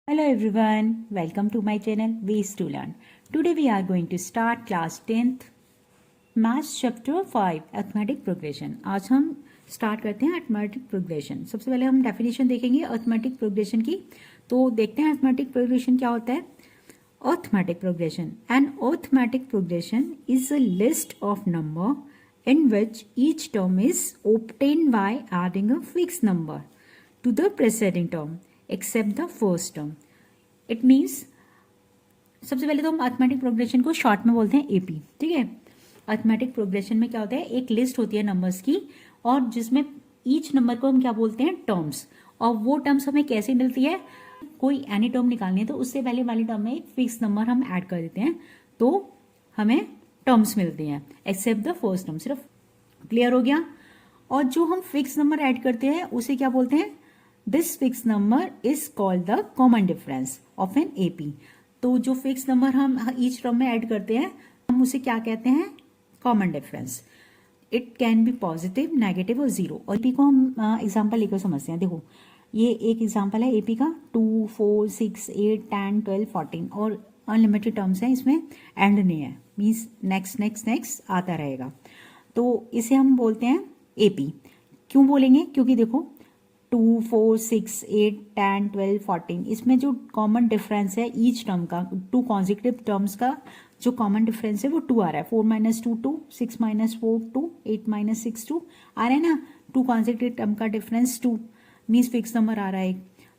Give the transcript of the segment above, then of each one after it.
Hello everyone, welcome to my channel Ways to Learn. Today we are going to start class 10th Maths chapter 5 Arithmetic Progression. आज हम start करते हैं arithmetic progression. सबसे पहले हम definition देखेंगे arithmetic progression की. तो देखते हैं अरिथमेटिक प्रोग्रेशन क्या होता है. Arithmetic progression. An arithmetic progression is a list of number in which each term is obtained by adding a fixed number to the preceding term except the first term. It means सबसे पहले तो हम arithmetic progression को short में बोलते हैं AP. ठीक है. अरिथमेटिक प्रोग्रेशन में क्या होता है, एक लिस्ट होती है नंबर्स की और जिसमें ईच नंबर को हम क्या बोलते हैं, टर्म्स. और वो टर्म्स हमें कैसे मिलती है, कोई एनी टर्म निकालनी है तो उससे पहले वाली टर्म में एक फिक्स नंबर हम ऐड कर देते हैं तो हमें टर्म्स मिलती हैं एक्सेप्ट द फर्स्ट टर्म. सिर्फ क्लियर हो गया. और जो हम फिक्स नंबर ऐड करते हैं उसे क्या बोलते हैं, this fix number is called the common difference of an AP. तो जो फिक्स नंबर हम ईच टर्म में ऐड करते हैं हम उसे क्या कहते हैं, common difference. It can be positive, negative और जीरो. और एपी को हम एग्जांपल लेकर समझते हैं. देखो ये एक एग्जांपल है एपी का. 2, 4, 6, 8, 10, 12, 14 और अनलिमिटेड टर्म्स हैं, इसमें एंड नहीं है. मीन्स नेक्स्ट नेक्स्ट नेक्स्ट आता रहेगा. तो इसे हम बोलते हैं एपी. क्यों बोलेंगे, क्योंकि देखो 2, 4, 6, 8, 10, 12, 14 इसमें जो कॉमन डिफरेंस है ईच टर्म का, टू कॉन्जिक्यूटिव टर्म्स का जो कॉमन डिफरेंस है वो 2 आ रहा है. 4 - 2 2, 6 - 4 2, 8 - 6 2 आ रहा है ना. टू कॉन्जिक्यूटिव टर्म का डिफरेंस 2 मीन्स फिक्स नंबर आ रहा है.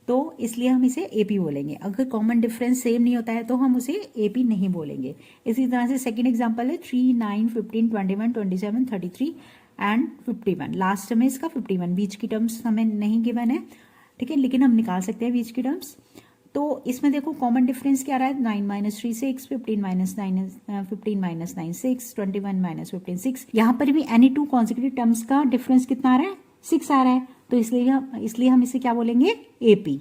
तो इसलिए हम इसे एपी बोलेंगे. अगर कॉमन डिफरेंस सेम नहीं होता है तो हम उसे एपी नहीं बोलेंगे. इसी तरह से सेकंड एग्जांपल है 3, 9, 15, 21, 27, 33 एंड 51. लास्ट में इसका 51. बीच की टर्म्स हमें नहीं गिवन है, ठीक है, लेकिन हम निकाल सकते हैं बीच की टर्म्स. तो इसमें देखो कॉमन डिफरेंस क्या आ रहा है, 9 - 3 6, 15 - 9 6, 21 - 15 6. यहाँ पर भी एनी टू कॉन्जिक्यूटिव टर्म्स का डिफरेंस कितना आ रहा है, 6 आ रहा है. तो इसलिए हम इसे क्या बोलेंगे, एपी.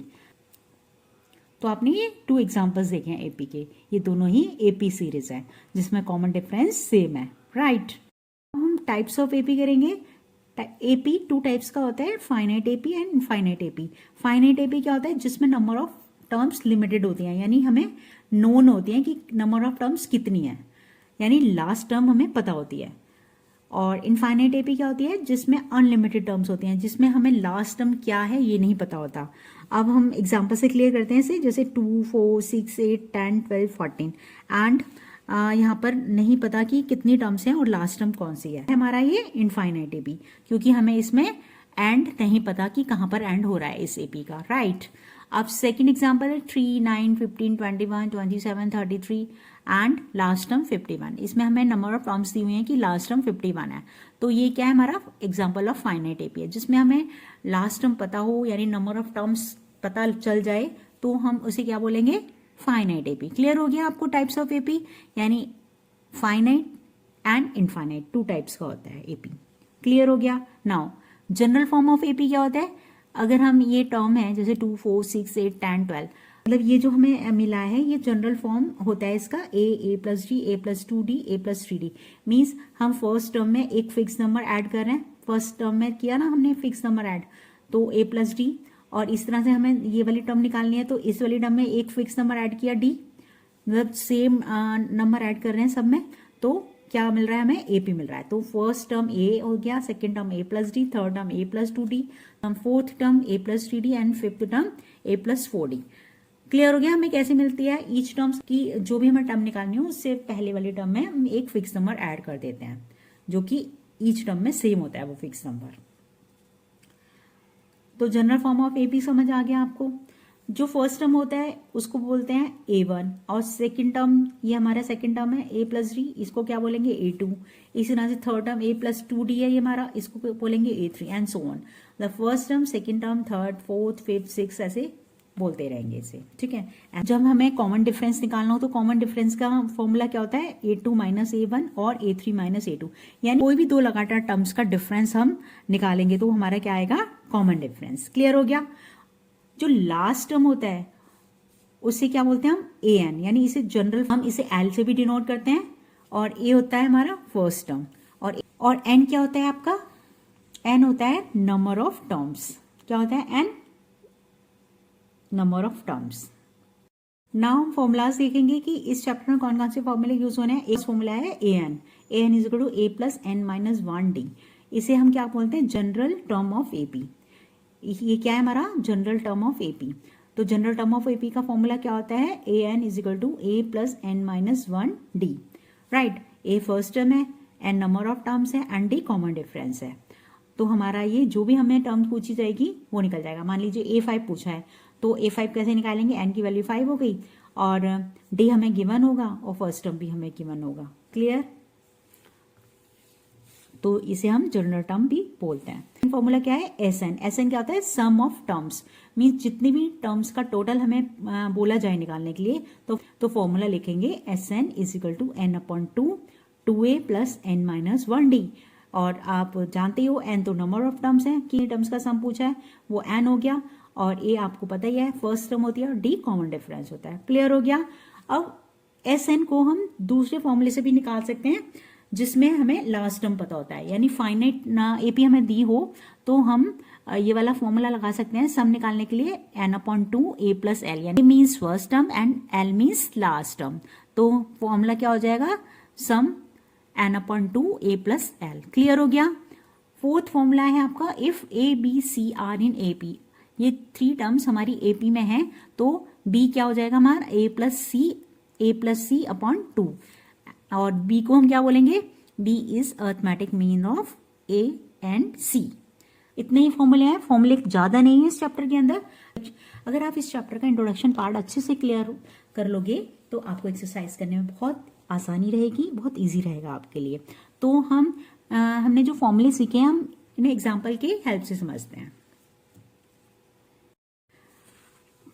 तो आपने ये 2 एग्जांपल्स देखे हैं एपी के. ये दोनों ही एपी सीरीज है जिसमें कॉमन डिफरेंस सेम है. राइट. हम टाइप्स ऑफ एपी करेंगे. एपी 2 टाइप्स का होता है, finite AP and infinite AP. Finite AP क्या होता है, जिसमें नंबर ऑफ टर्म्स लिमिटेड होती हैं, यानी हमें नोन होती है कि नंबर ऑफ टर्म्स कितनी है, यानी लास्ट टर्म हमें पता होती है. और इनफाइनाइट एपी क्या होती है, जिसमें अनलिमिटेड टर्म्स होती हैं, जिसमें हमें लास्ट टर्म क्या है ये नहीं पता होता. अब हम एग्जांपल से क्लियर करते हैं इसे. जैसे 2, 4, 6, 8, 10, 12, 14 एंड यहाँ पर नहीं पता कि कितनी टर्म्स हैं और लास्ट टर्म कौन सी है. हमारा ये इनफाइनाइट एपी, क्योंकि हमें इसमें एंड नहीं पता कि कहाँ पर एंड हो रहा है इस एपी का. राइट. अब सेकंड एग्जांपल है 3, 9, 15, 21, 27, 33 एंड लास्ट टर्म 51. इसमें हमें नंबर ऑफ टर्म्स दी हुई हैं कि लास्ट टर्म 51 है. तो ये क्या है, हमारा एग्जांपल ऑफ फाइनाइट एपी है, जिसमें हमें लास्ट टर्म पता हो यानी नंबर ऑफ टर्म्स पता चल जाए तो हम उसे क्या बोलेंगे, फाइनाइट एपी. क्लियर हो गया आपको टाइप्स ऑफ एपी, यानी फाइनाइट एंड इनफाइनाइट 2 टाइप्स का होता है एपी. क्लियर हो गया. Now general form of AP क्या होता है, अगर हम ये टर्म है जैसे 2, 4, 6, 8, 10, 12, मतलब ये जो हमें मिला है ये जनरल फॉर्म होता है इसका a + d, a + 2d, a + 3d. Means हम फर्स्ट टर्म में एक फिक्स नंबर ऐड कर रहे हैं. फर्स्ट टर्म में किया ना हमने फिक्स नंबर ऐड, तो a + d. और इस तरह से हमें ये वाली टर्म निकालनी है तो इस वाली टर्म में एक फिक्स नंबर ऐड किया d, मतलब सेम नंबर ऐड कर रहे हैं सब में, तो क्या मिल रहा है हमें, एपी मिल रहा है. तो फर्स्ट टर्म a हो गया, second term a + d, third term a + 2d, fourth term a + 3d and fifth term a + 4d. Clear हो गया हमें कैसे मिलती है. ईच टर्म्स की जो भी हमें टर्म निकालनी हो उससे पहले वाली टर्म में हम एक फिक्स नंबर ऐड कर देते हैं जो कि ईच टर्म में सेम होता है वो फिक्स नंबर. तो जनरल फॉर्म ऑफ एपी समझ आ गया आपको. जो फर्स्ट टर्म होता है उसको बोलते हैं a1 और सेकंड टर्म, ये हमारा सेकंड टर्म है a + d, इसको क्या बोलेंगे a2. इसी तरह से थर्ड टर्म a + 2d है ये हमारा, इसको बोलेंगे a3 and so on. The first term, second term, third, fourth, fifth, six ऐसे बोलते रहेंगे इसे. ठीक है. जब हमें कॉमन डिफरेंस निकालना हो तो कॉमन डिफरेंस का फॉर्मूला क्या होता है, a2 - a1 और a3 - a2, यानी कोई भी 2 लगातार टर्म्स का डिफरेंस हम निकालेंगे तो हमारा क्या आएगा, कॉमन डिफरेंस. क्लियर हो गया. जो लास्ट टर्म होता है उसे क्या बोलते हैं हम, an, यानी इसे जनरल हम इसे l से भी डिनोट करते हैं. और a होता है हमारा फर्स्ट टर्म और n क्या होता है आपका, n होता है नंबर ऑफ टर्म्स. क्या होता है n, number of terms. Now हम फॉर्मूलाज देखेंगे कि इस चैप्टर में कौन कौन से फॉर्मूले यूज होने हैं। एक फॉर्मूला है an is equal to a plus n minus 1d। इसे हम क्या बोलते हैं, जनरल टर्म ऑफ एपी। ये क्या है हमारा जनरल टर्म ऑफ एपी। तो जनरल टर्म ऑफ एपी का फॉर्मूला क्या होता है, an is equal to a plus n minus 1d। Right, a first term है, n नंबर ऑफ टर्म्स है, एंड d कॉमन डिफरेंस है। तो हमारा ये जो भी हमें टर्म पूछी जाएगी वो निकल जाएगा। मान लीजिए a5 पूछा है तो a5 कैसे निकालेंगे, n की वैल्यू 5 हो गई और d हमें गिवन होगा और फर्स्ट टर्म भी हमें गिवन होगा। क्लियर, तो इसे हम जनरल टर्म भी बोलते हैं। फॉर्मूला क्या है, एस एन क्या होता है, सम ऑफ टर्म्स। मीन्स जितनी भी टर्म्स का टोटल हमें बोला जाए निकालने के लिए तो फॉर्मूला लिखेंगे S N is equal to N upon 2a plus n minus 1d। और आप जानते हो n तो नंबर ऑफ टर्म्स है, कि टर्म्स का सम पूछा है वो n हो गया और a आपको पता ही है फर्स्ट टर्म होती है और d कॉमन डिफरेंस होता है। क्लियर हो गया। अब एस एन को हम दूसरे फॉर्मूले से भी निकाल सकते हैं जिसमें हमें लास्ट टर्म पता होता है, यानी फाइनाइट ना एपी हमें दी हो तो हम ये वाला फॉर्मूला लगा सकते हैं सम निकालने के लिए, n upon 2a plus l, यानी means first term and l means last term. तो फॉर्मूला क्या हो जाएगा, sum n upon 2a plus l. Clear हो गया। फोर्थ फॉर्मूला है आपका if a b c are in A P. ये 3 टर्म्स हमारी एपी में है तो b क्या हो जाएगा हमारा a प्लस सी अपॉन 2 और b को हम क्या बोलेंगे, b is arithmetic mean of a and c। इतने ही फॉर्मूले हैं, फॉर्मूले ज्यादा नहीं है इस चैप्टर के अंदर। अगर आप इस चैप्टर का इंट्रोडक्शन पार्ट अच्छे से क्लियर कर लोगे तो आपको एक्सरसाइज करने में बहुत आसानी रहेगी, बहुत इजी रहेगा आपके लिए। तो हमने जो फॉर्मूले सीखे हैं हम इन्हें एग्जाम्पल के हेल्प से समझते हैं।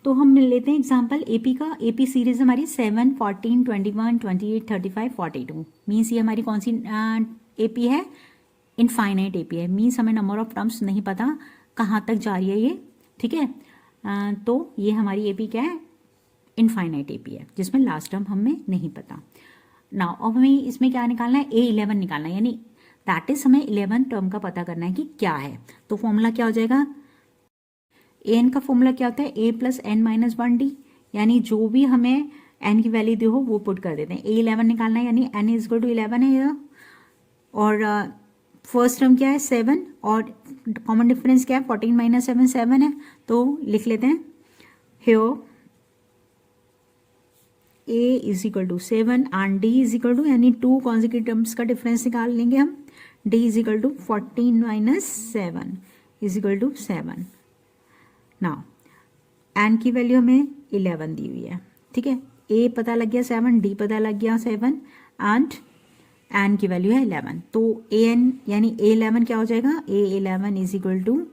तो हम लेते हैं एग्जाम्पल एपी का। एपी सीरीज हमारी 7, 14, 21, 28, 35, 42। मीन्स ये हमारी कौन सी एपी है, इनफाइनाइट एपी है। मीन्स हमें नंबर ऑफ टर्म्स नहीं पता कहाँ तक जा रही है ये, ठीक है। तो ये हमारी एपी क्या है, इनफाइनाइट एपी है जिसमें लास्ट टर्म हमें नहीं पता। नाउ अब हमें इसमें क्या निकालना है, A11 निकालना है, यानी दैट इज हमें 11 टर्म का पता करना है कि क्या है। तो फॉर्मूला क्या हो जाएगा, an का फॉर्मूला क्या होता है, a plus n minus 1d, यानी जो भी हमें n की वैल्यू दे हो वो पुट कर देते हैं। A11 निकालना है यानी n इज इक्वल टू 11 है ये, और फर्स्ट टर्म क्या है 7 और कॉमन डिफरेंस क्या है 14 माइनस 7 7 है। तो लिख लेते हैं here a is equal to 7 and d is equal to, यानी 2 कॉन्जिक्यूटिव टर्म्स का डिफरेंस निकाल लेंगे हम। d is equal to 14 minus 7 is equal to 7। Now n की वैल्यू हमें 11 दी हुई है, ठीक है। a पता लग गया 7, d पता लग गया 7 एंड n की वैल्यू है 11। तो an यानी a11 क्या हो जाएगा, a11 is equal to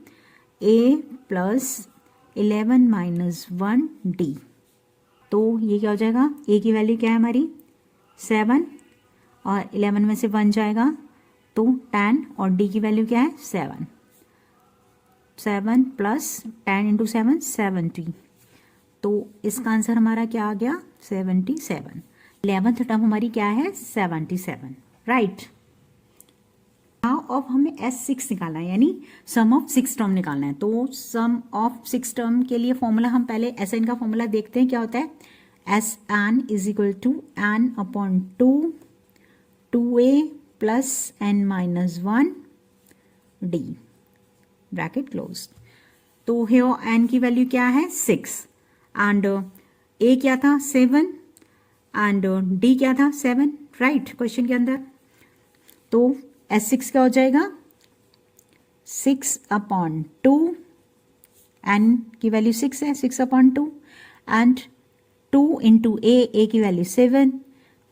a plus 11 minus 1d। तो ये क्या हो जाएगा, a की वैल्यू क्या है हमारी 7 और 11 में से 1 जाएगा तो 10 और d की वैल्यू क्या है 7 प्लस 10 इंटू 7 70। तो इसका आंसर हमारा क्या आ गया 77। 11th टर्म हमारी क्या है 77, राइट। नाउ अब हमें S6 निकालना है, यानी सम ऑफ 6 टर्म निकालना है। तो सम ऑफ 6 टर्म के लिए फॉर्मूला हम पहले Sn का फॉर्मूला देखते हैं क्या होता है। Sn is equal to n upon 2a plus n minus 1d bracket close. तो here n की वैल्यू क्या है 6 एंड a क्या था 7 एंड d क्या था 7, राइट क्वेश्चन के अंदर। तो S6 क्या हो जाएगा 6 अपॉन 2, n की वैल्यू 6 है 6 अपॉन 2 एंड 2 इंटू a की value 7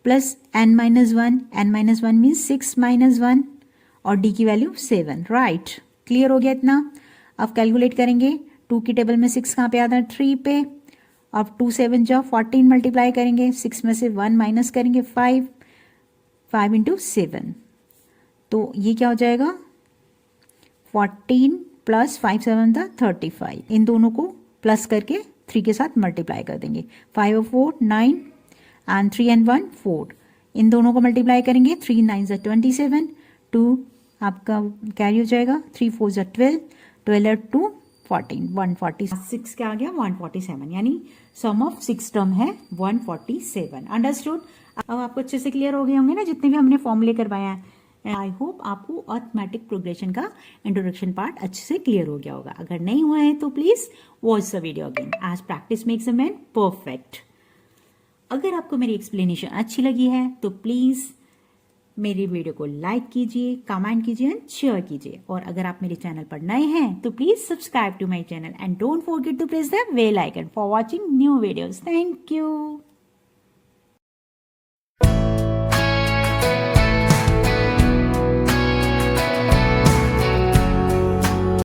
plus n minus 1 means 6 minus 1 और d की वैल्यू 7, राइट। क्लियर हो गया इतना। अब कैलकुलेट करेंगे, 2 की टेबल में 6 कहाँ पे आता है 3 पे। अब 2 7 जा 14 मल्टीप्लाई करेंगे, 6 में से 1 माइनस करेंगे 5 इंटू 7। तो ये क्या हो जाएगा 14 प्लस 5 7 था 35। इन दोनों को प्लस करके 3 के साथ मल्टीप्लाई कर देंगे। 5 और 4 9 एंड 3 एंड 1 4। इन दोनों को मल्टीप्लाई करेंगे 3 9 जा 27, 2 आपका कैरी हो जाएगा, 3 4 जा 12 12 और 2 14 146 क्या आ गया 147, यानी सम ऑफ 6 टर्म है 147। अंडरस्टूड? अब आपको अच्छे से क्लियर हो गए होंगे ना जितने भी हमने फॉर्मूले करवाया है। आई होप आपको अर्थमेटिक प्रोग्रेशन का इंट्रोडक्शन पार्ट अच्छे से क्लियर हो गया होगा। अगर नहीं हुआ है तो please watch the video again, as practice makes a man perfect. अगर आपको मेरी एक्सप्लेनेशन अच्छी लगी है तो प्लीज मेरी वीडियो को लाइक कीजिए, कमेंट कीजिए एंड शेयर कीजिए। और अगर आप मेरे चैनल पर नए हैं तो please subscribe to my channel and don't forget to press the bell icon for watching new videos. Thank you.